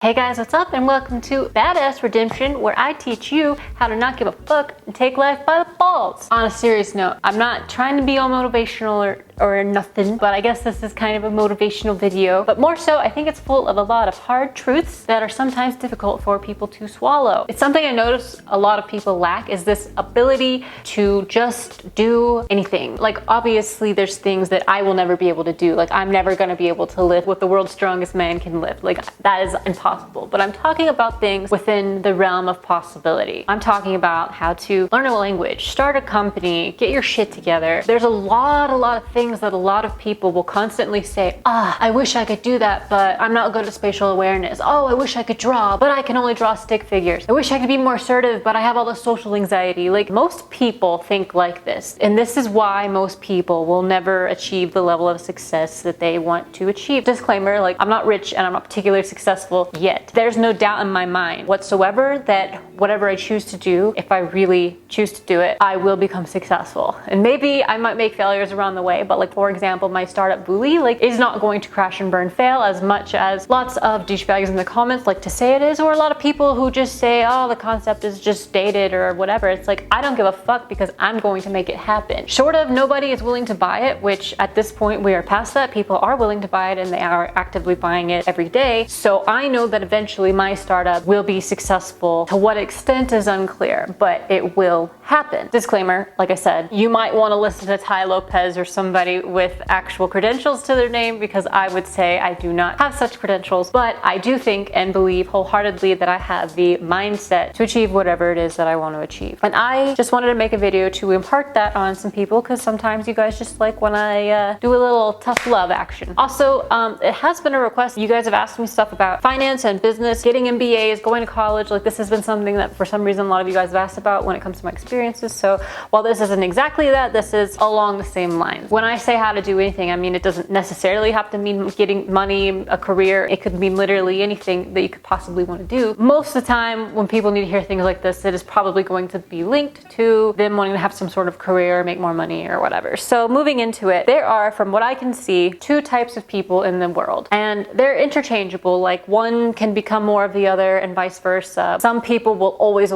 Hey guys, what's up and welcome to Badass Redemption, where I teach you how to not give a fuck and take life by the balls. On a serious note, I'm not trying to be all motivational or nothing, but I guess this is kind of a motivational video. But more so, I think it's full of a lot of hard truths that are sometimes difficult for people to swallow. It's something I notice a lot of people lack, is this ability to just do anything. Like, obviously there's things that I will never be able to do. Like, I'm never gonna be able to lift what the world's strongest man can lift. Like, that is impossible. But I'm talking about things within the realm of possibility. I'm talking about how to learn a language, start a company, get your shit together. There's a lot of things that a lot of people will constantly say, I wish I could do that, but I'm not good at spatial awareness. Oh, I wish I could draw, but I can only draw stick figures. I wish I could be more assertive, but I have all the social anxiety. Like, most people think like this. And this is why most people will never achieve the level of success that they want to achieve. Disclaimer, like, I'm not rich and I'm not particularly successful yet. There's no doubt in my mind whatsoever that whatever I choose to do, if I really choose to do it, I will become successful. And maybe I might make failures around the way, but like, for example, my startup Bully, like, is not going to crash and burn fail as much as lots of douchebags in the comments like to say it is, or a lot of people who just say, oh, the concept is just dated or whatever. It's like, I don't give a fuck because I'm going to make it happen. Short of nobody is willing to buy it, which at this point we are past that. People are willing to buy it and they are actively buying it every day. So I know that eventually my startup will be successful. To what extent is unclear, but it will happen. Disclaimer, like I said, you might want to listen to Ty Lopez or somebody with actual credentials to their name, because I would say I do not have such credentials, but I do think and believe wholeheartedly that I have the mindset to achieve whatever it is that I want to achieve. And I just wanted to make a video to impart that on some people, because sometimes you guys just like when I do a little tough love action. Also, it has been a request. You guys have asked me stuff about finance and business, getting MBAs, going to college. Like, this has been something that for some reason a lot of you guys have asked about when it comes to my experiences. So while this isn't exactly that, this is along the same lines. When I say how to do anything, I mean, it doesn't necessarily have to mean getting money, a career. It could mean literally anything that you could possibly want to do. Most of the time when people need to hear things like this, it is probably going to be linked to them wanting to have some sort of career, make more money or whatever. So moving into it, there are, from what I can see, two types of people in the world, and they're interchangeable. Like, one can become more of the other and vice versa. Some people will always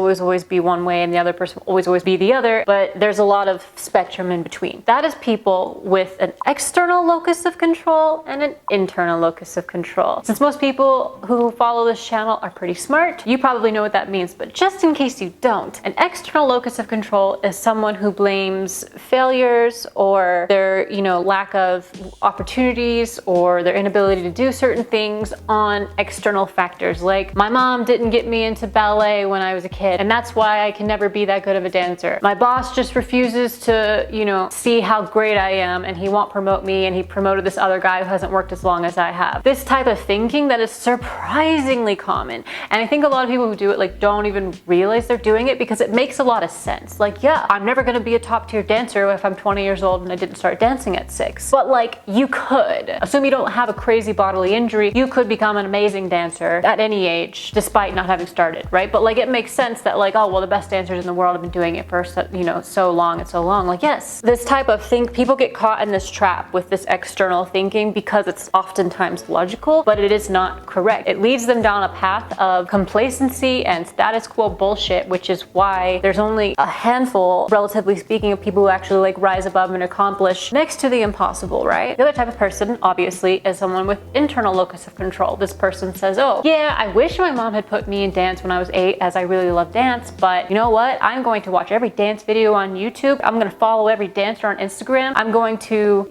be one way and the other person will always be the other, but there's a lot of spectrum in between. That is people with an external locus of control and an internal locus of control. Since most people who follow this channel are pretty smart, you probably know what that means, but just in case you don't, an external locus of control is someone who blames failures or their, lack of opportunities or their inability to do certain things on external factors. Like, my mom didn't get me into ballet when I was a kid, and that's why I can never be that good of a dancer. My boss just refuses to, see how great I am, and he won't promote me, and he promoted this other guy who hasn't worked as long as I have. This type of thinking that is surprisingly common. And I think a lot of people who do it, like, don't even realize they're doing it, because it makes a lot of sense. Like, yeah, I'm never gonna be a top tier dancer if I'm 20 years old and I didn't start dancing at 6. But like, you could. Assume you don't have a crazy bodily injury, you could become an amazing dancer at any age, despite not having started, right? But like, it makes sense that like, oh, well, the best dancers in the world have been doing it for so long and so long. Like, yes, this type of people get caught in this trap with this external thinking because it's oftentimes logical, but it is not correct. It leads them down a path of complacency and status quo bullshit, which is why there's only a handful, relatively speaking, of people who actually like rise above and accomplish next to the impossible, right? The other type of person, obviously, is someone with internal locus of control. This person says, oh, yeah, I wish my mom had put me in dance when I was 8, as I really love dance, but you know what? I'm going to watch every dance video on YouTube. I'm going to follow every dancer on Instagram. I'm going to,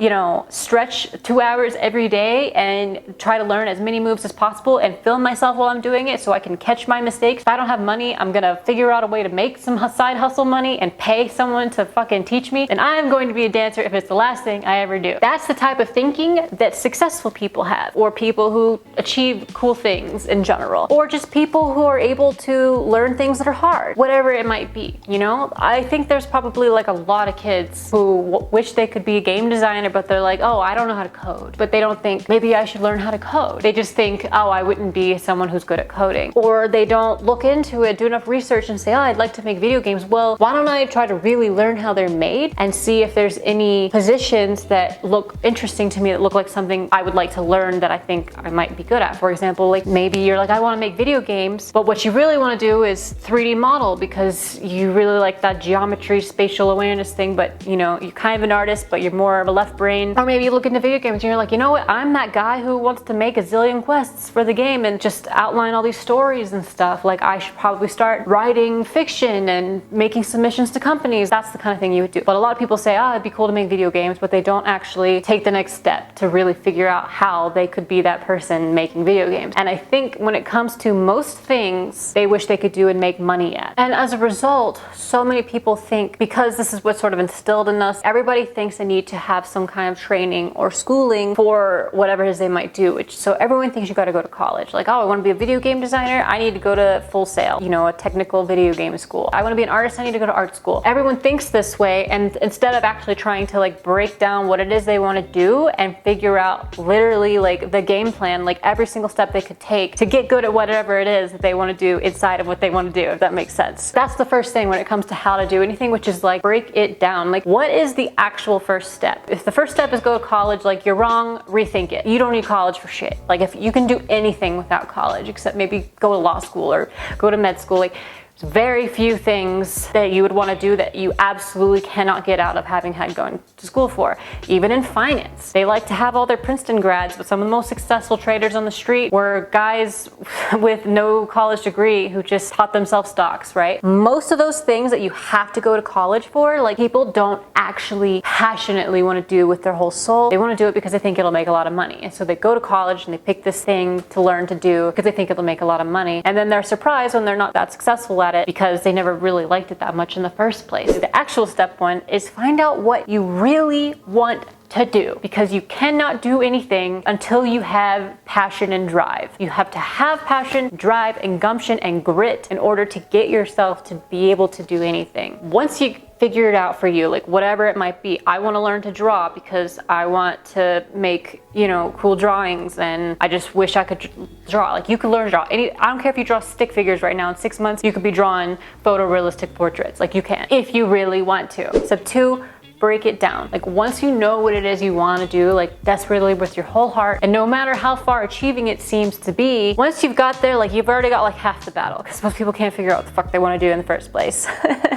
stretch 2 hours every day and try to learn as many moves as possible and film myself while I'm doing it so I can catch my mistakes. If I don't have money, I'm going to figure out a way to make some side hustle money and pay someone to fucking teach me. And I'm going to be a dancer if it's the last thing I ever do. That's the type of thinking that successful people have, or people who achieve cool things in general, or just people who are able to learn things that are hard, whatever it might be. I think there's probably like a lot of kids who wish they could be a game designer, but they're like, oh, I don't know how to code. But they don't think, maybe I should learn how to code. They just think, oh, I wouldn't be someone who's good at coding. Or they don't look into it, do enough research and say, oh, I'd like to make video games. Well, why don't I try to really learn how they're made and see if there's any positions that look interesting to me, that look like something I would like to learn, that I think I might be good at. For example, like like maybe you're like, I want to make video games, but what you really want to do is 3D model because you really like that geometry, spatial awareness thing, but you know, you're kind of an artist, but you're more of a left brain. Or maybe you look into video games and you're like, you know what, I'm that guy who wants to make a zillion quests for the game and just outline all these stories and stuff. Like I should probably start writing fiction and making submissions to companies. That's the kind of thing you would do. But a lot of people say, oh, it'd be cool to make video games, but they don't actually take the next step to really figure out how they could be that person making video games. And I think when it comes to most things, they wish they could do and make money at. And as a result, so many people think, because this is what's sort of instilled in us, everybody thinks they need to have some kind of training or schooling for whatever it is they might do. So everyone thinks you got to go to college. Like, oh, I want to be a video game designer, I need to go to Full Sail, you know, a technical video game school. I want to be an artist, I need to go to art school. Everyone thinks this way, and instead of actually trying to like break down what it is they want to do and figure out literally like the game plan, like every single step they could take to get good at whatever it is that they want to do inside of what they want to do, if that makes sense. That's the first thing when it comes to how to do anything, which is like break it down. Like, what is the actual first step? If the first step is go to college, like you're wrong, rethink it. You don't need college for shit. Like if you can do anything without college, except maybe go to law school or go to med school, like very few things that you would want to do that you absolutely cannot get out of having had going to school for. Even in finance, they like to have all their Princeton grads, but some of the most successful traders on the street were guys with no college degree who just taught themselves stocks, right? Most of those things that you have to go to college for, like people don't actually passionately want to do with their whole soul. They want to do it because they think it'll make a lot of money. And so they go to college and they pick this thing to learn to do because they think it'll make a lot of money. And then they're surprised when they're not that successful at it because they never really liked it that much in the first place. The actual step one is find out what you really want to do, because you cannot do anything until you have passion and drive. You have to have passion, drive, and gumption and grit in order to get yourself to be able to do anything. Once you figure it out for you, like whatever it might be, I want to learn to draw because I want to make, you know, cool drawings and I just wish I could draw. Like you could learn to draw. I don't care if you draw stick figures right now. In 6 months, you could be drawing photorealistic portraits. Like you can, if you really want to. Step 2, break it down. Like once you know what it is you want to do, like desperately with your whole heart, and no matter how far achieving it seems to be, once you've got there, like you've already got like half the battle, because most people can't figure out what the fuck they want to do in the first place.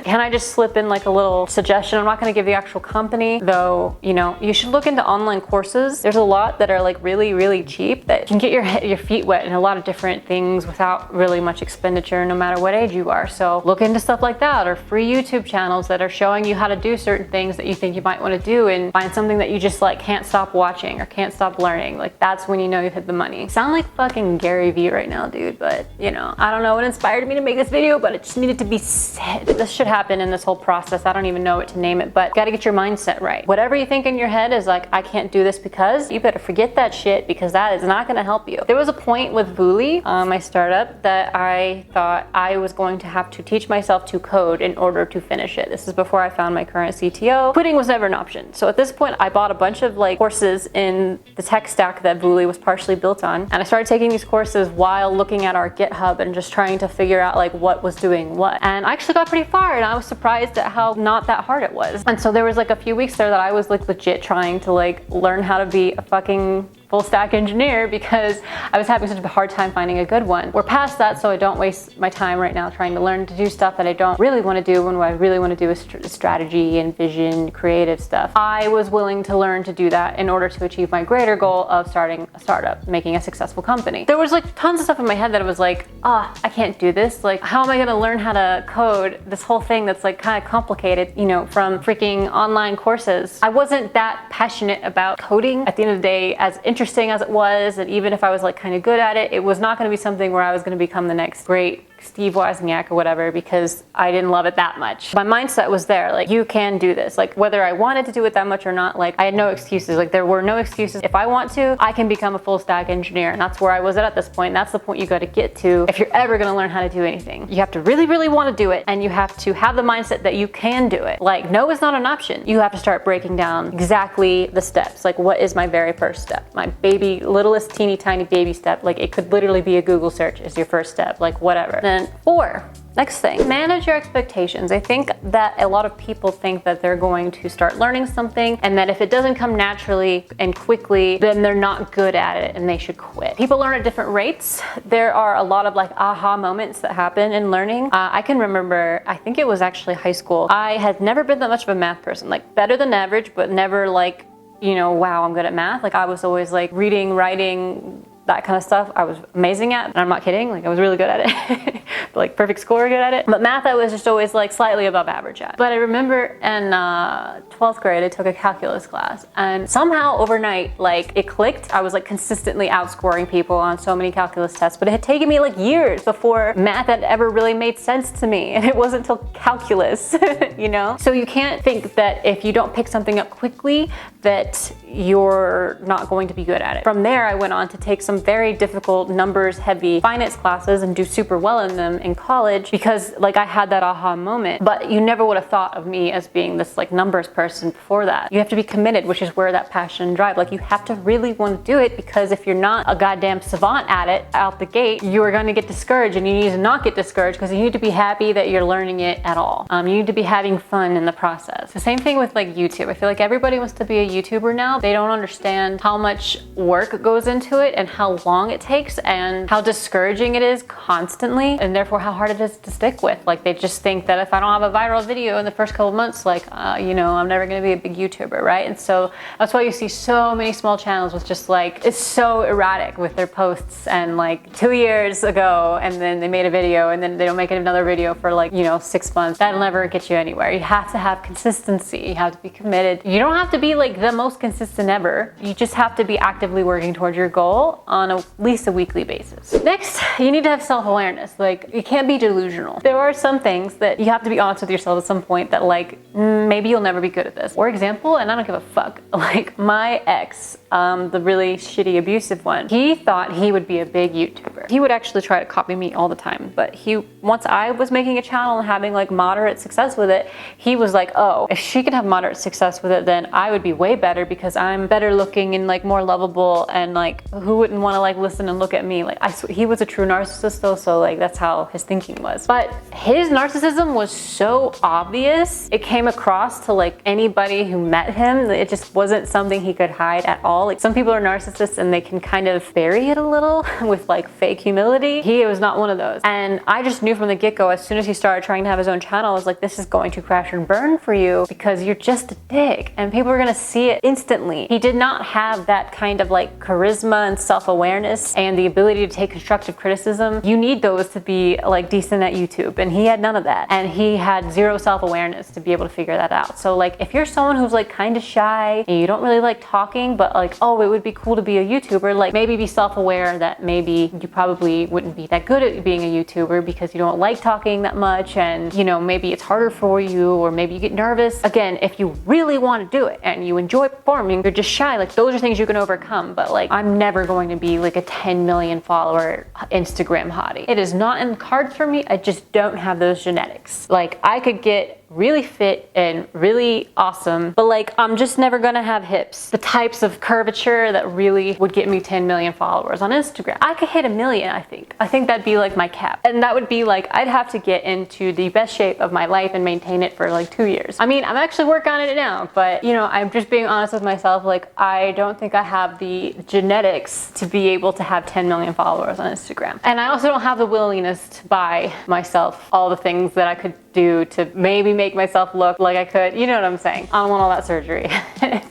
Can I just slip in like a little suggestion? I'm not going to give the actual company, though, you know, you should look into online courses. There's a lot that are like really, really cheap that can get your feet wet in a lot of different things without really much expenditure, no matter what age you are. So look into stuff like that, or free YouTube channels that are showing you how to do certain things that you think you might want to do, and find something that you just like can't stop watching or can't stop learning. Like that's when you know you've hit the money. Sound like fucking Gary Vee right now, dude, but you know, I don't know what inspired me to make this video, but it just needed to be said. This should happen in this whole process. I don't even know what to name it, but you gotta get your mindset right. Whatever you think in your head is like, I can't do this because, you better forget that shit, because that is not gonna help you. There was a point with Vuli, my startup, that I thought I was going to have to teach myself to code in order to finish it. This is before I found my current CTO. Quitting was never an option. So at this point, I bought a bunch of like courses in the tech stack that Vuli was partially built on. And I started taking these courses while looking at our GitHub and just trying to figure out like what was doing what. And I actually got pretty far, and I was surprised at how not that hard it was. And so there was like a few weeks there that I was like legit trying to like learn how to be a fucking full stack engineer, because I was having such a hard time finding a good one. We're past that, so I don't waste my time right now trying to learn to do stuff that I don't really want to do, when what I really want to do is strategy and vision, creative stuff. I was willing to learn to do that in order to achieve my greater goal of starting a startup, making a successful company. There was like tons of stuff in my head that I was like, I can't do this. Like, how am I going to learn how to code this whole thing that's like kind of complicated, you know, from freaking online courses? I wasn't that passionate about coding. At the end of the day, as interesting as it was, and even if I was like kind of good at it, it was not going to be something where I was going to become the next great Steve Wozniak or whatever, because I didn't love it that much. My mindset was there, like, you can do this. Like, whether I wanted to do it that much or not, like, I had no excuses. Like, there were no excuses. If I want to, I can become a full stack engineer. And that's where I was at this point. And that's the point you got to get to if you're ever going to learn how to do anything. You have to really, really want to do it, and you have to have the mindset that you can do it. Like, no is not an option. You have to start breaking down exactly the steps. Like, what is my very first step? My baby, littlest, teeny tiny baby step. Like, it could literally be a Google search is your first step, like whatever. And 4, next thing, manage your expectations. I think that a lot of people think that they're going to start learning something and that if it doesn't come naturally and quickly, then they're not good at it and they should quit. People learn at different rates. There are a lot of like aha moments that happen in learning. I can remember, I think it was actually high school. I had never been that much of a math person, like better than average, but never like, you know, wow, I'm good at math. Like I was always like reading, writing, that kind of stuff I was amazing at, and I'm not kidding, like I was really good at it. Like perfect score, good at it. But math I was just always like slightly above average at. But I remember in 12th grade I took a calculus class, and somehow overnight like it clicked. I was like consistently outscoring people on so many calculus tests, but it had taken me like years before math had ever really made sense to me, and it wasn't until calculus, you know? So you can't think that if you don't pick something up quickly that you're not going to be good at it. From there I went on to take some very difficult numbers heavy finance classes and do super well in them in college because like I had that aha moment. But you never would have thought of me as being this like numbers person before that. You have to be committed, which is where that passion and drive, like you have to really want to do it, because if you're not a goddamn savant at it out the gate, you are going to get discouraged, and you need to not get discouraged because you need to be happy that you're learning it at all. You need to be having fun in the process. The same thing with like YouTube. I feel like everybody wants to be a YouTuber now. They don't understand how much work goes into it and how long it takes and how discouraging it is constantly, and therefore how hard it is to stick with. Like they just think that if I don't have a viral video in the first couple of months, like you know, I'm never gonna be a big YouTuber, right? And so that's why you see so many small channels with just like, it's so erratic with their posts, and like 2 years ago and then they made a video and then they don't make another video for like, you know, 6 months. That'll never get you anywhere. You have to have consistency. You have to be committed. You don't have to be like the most consistent ever. You just have to be actively working towards your goal on at least a weekly basis. Next, you need to have self-awareness. Like you can't be delusional. There are some things that you have to be honest with yourself at some point that like maybe you'll never be good at this. For example, and I don't give a fuck, like my ex, the really shitty abusive one, he thought he would be a big YouTuber. He would actually try to copy me all the time, but once I was making a channel and having like moderate success with it, he was like, oh, if she could have moderate success with it, then I would be way better because I'm better looking and like more lovable, and like who wouldn't want to like listen and look at me? Like he was a true narcissist though, so like that's how his thinking was. But his narcissism was so obvious, it came across to like anybody who met him. It just wasn't something he could hide at all. Like some people are narcissists and they can kind of bury it a little with like fake humility. He was not one of those. And I just knew from the get-go, as soon as he started trying to have his own channel, I was like, this is going to crash and burn for you because you're just a dick and people are gonna see it instantly. He did not have that kind of like charisma and self-awareness and the ability to take constructive criticism. You need those to be like decent at YouTube, and he had none of that, and he had zero self-awareness to be able to figure that out. So like if you're someone who's like kind of shy and you don't really like talking, but like, oh, it would be cool to be a YouTuber, like maybe be self-aware that maybe you probably wouldn't be that good at being a YouTuber because you don't like talking that much, and you know, maybe it's harder for you, or maybe you get nervous. Again, if you really want to do it and you enjoy performing, you're just shy, like those are things you can overcome. But like I'm never going to be like a 10 million follower Instagram hottie. It is not in the cards for me. I just don't have those genetics. Like I could get really fit and really awesome, but like I'm just never gonna have hips, the types of curvature that really would get me 10 million followers on Instagram. I could hit 1 million, I think that'd be like my cap, and that would be like I'd have to get into the best shape of my life and maintain it for like 2 years. I mean, I'm actually working on it now, but you know, I'm just being honest with myself. Like I don't think I have the genetics to be able to have 10 million followers on Instagram, and I also don't have the willingness to buy myself all the things that I could do to maybe make myself look like I could, you know what I'm saying? I don't want all that surgery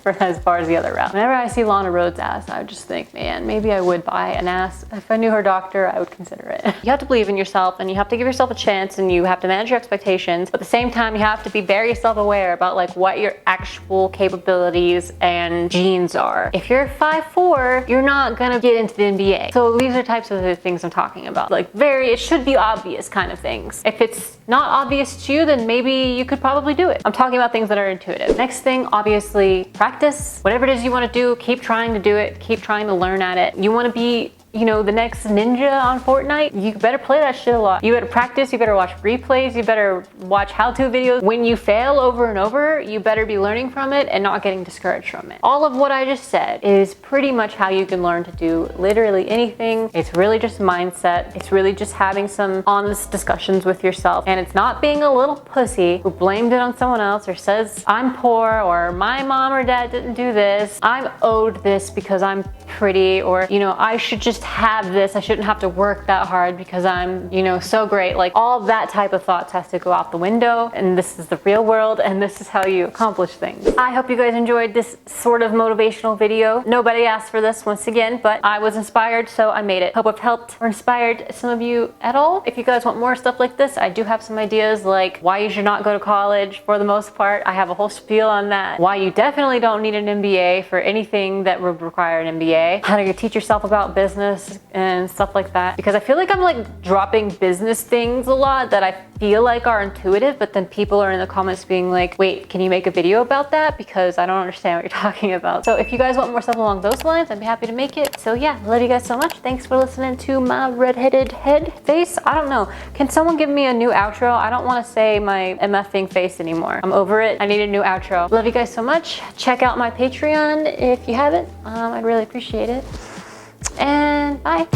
for as far as the other route. Whenever I see Lana Rhoades' ass, I would just think, man, maybe I would buy an ass. If I knew her doctor, I would consider it. You have to believe in yourself, and you have to give yourself a chance, and you have to manage your expectations, but at the same time, you have to be very self-aware about like what your actual capabilities and genes are. If you're 5'4", you're not gonna get into the NBA. So these are types of the things I'm talking about. Like it should be obvious kind of things. If it's not obvious to you, then maybe you could probably do it. I'm talking about things that are intuitive. Next thing, obviously, practice. Whatever it is you want to do, keep trying to do it. Keep trying to learn at it. You want to be you know, the next ninja on Fortnite, you better play that shit a lot. You better practice, you better watch replays, you better watch how-to videos. When you fail over and over, you better be learning from it and not getting discouraged from it. All of what I just said is pretty much how you can learn to do literally anything. It's really just mindset. It's really just having some honest discussions with yourself. And it's not being a little pussy who blamed it on someone else or says, I'm poor, or my mom or dad didn't do this. I'm owed this because I'm pretty, or, you know, I should just have this. I shouldn't have to work that hard because I'm, you know, so great. Like, all that type of thoughts has to go out the window, and this is the real world, and this is how you accomplish things. I hope you guys enjoyed this sort of motivational video. Nobody asked for this once again, but I was inspired, so I made it. Hope I've helped or inspired some of you at all. If you guys want more stuff like this, I do have some ideas, like why you should not go to college for the most part. I have a whole spiel on that. Why you definitely don't need an MBA for anything that would require an MBA. How to teach yourself about business and stuff like that. Because I feel like I'm like dropping business things a lot that I feel like are intuitive, but then people are in the comments being like, wait, can you make a video about that? Because I don't understand what you're talking about. So if you guys want more stuff along those lines, I'd be happy to make it. So yeah, love you guys so much. Thanks for listening to my redheaded head face. I don't know. Can someone give me a new outro? I don't want to say my MFing face anymore. I'm over it. I need a new outro. Love you guys so much. Check out my Patreon if you haven't. I'd really appreciate it. And bye.